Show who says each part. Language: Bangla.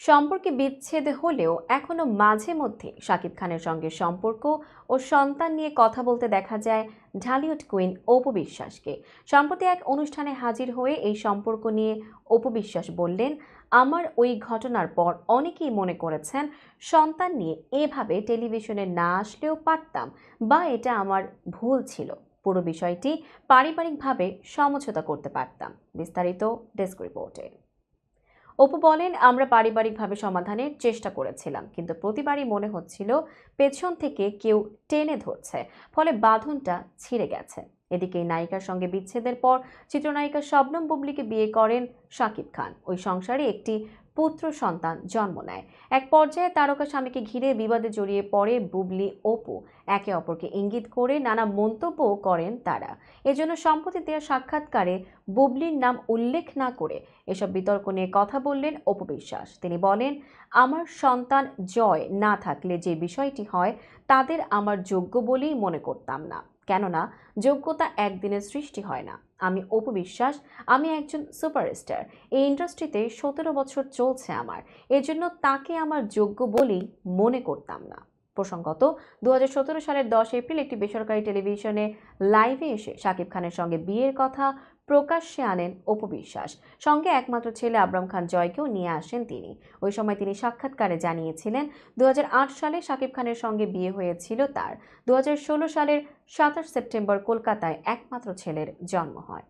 Speaker 1: সম্পর্কে বিচ্ছেদ হলেও এখনো মাঝে মধ্যে শাকিব খানের সঙ্গে সম্পর্ক ও সন্তান নিয়ে কথা বলতে দেখা যায় ঢালিউড কুইন অপু বিশ্বাসকে। সম্প্রতি এক অনুষ্ঠানে হাজির হয়ে এই সম্পর্ক নিয়ে অপু বিশ্বাস বললেন, আমার ওই ঘটনার পর অনেকেই মনে করেছেন সন্তান নিয়ে এভাবে টেলিভিশনে না আসলেও পারতাম, বা এটা আমার ভুল ছিল। পুরো বিষয়টি পারিবারিকভাবে সমঝোতা করতে পারতাম। বিস্তারিত ডেস্ক রিপোর্টে। অপু বলেন, আমরা পারিবারিকভাবে সমাধানের চেষ্টা করেছিলাম, কিন্তু প্রতিবারই মনে হচ্ছিল পেছন থেকে কেউ টেনে ধরছে, ফলে বাঁধনটা ছিঁড়ে গেছে। এদিকে এই নায়িকার সঙ্গে বিচ্ছেদের পর চিত্রনায়িকা শবনম বুবলীকে বিয়ে করেন শাকিব খান। ওই সংসারে একটি পুত্র সন্তান জন্ম নেয়। এক পর্যায়ে তারকা স্বামীকে ঘিরে বিবাদে জড়িয়ে পড়ে বুবলী অপু। একে অপরকে ইঙ্গিত করে নানা মন্তব্যও করেন তারা। এজন্য সম্প্রতি দেওয়া সাক্ষাৎকারে বুবলীর নাম উল্লেখ না করে এসব বিতর্ক নিয়ে কথা বললেন অপু বিশ্বাস। তিনি বলেন, আমার সন্তান জয় না থাকলে যে বিষয়টি হয় তাদের আমার যোগ্য বলেই মনে করতাম না, কেননা যোগ্যতা একদিনের সৃষ্টি হয় না। আমি অপু বিশ্বাস, আমি একজন সুপারস্টার। এই ইন্ডাস্ট্রিতে 17 বছর চলছে আমার, এজন্য তাকে আমার যোগ্য বলেই মনে করতাম না। প্রসঙ্গত, 2017 সালের 10 এপ্রিল একটি বেসরকারি টেলিভিশনে লাইভে এসে শাকিব খানের সঙ্গে বিয়ের কথা প্রকাশ্যে আনেন অপু বিশ্বাস। সঙ্গে একমাত্র ছেলে আবরাম খান জয়কেও নিয়ে আসেন তিনি। ওই সময় তিনি সাক্ষাৎকারে জানিয়েছিলেন, 2008 সালে শাকিব খানের সঙ্গে বিয়ে হয়েছিল তার। 2016 সালের 27 সেপ্টেম্বর কলকাতায় একমাত্র ছেলের জন্ম হয়।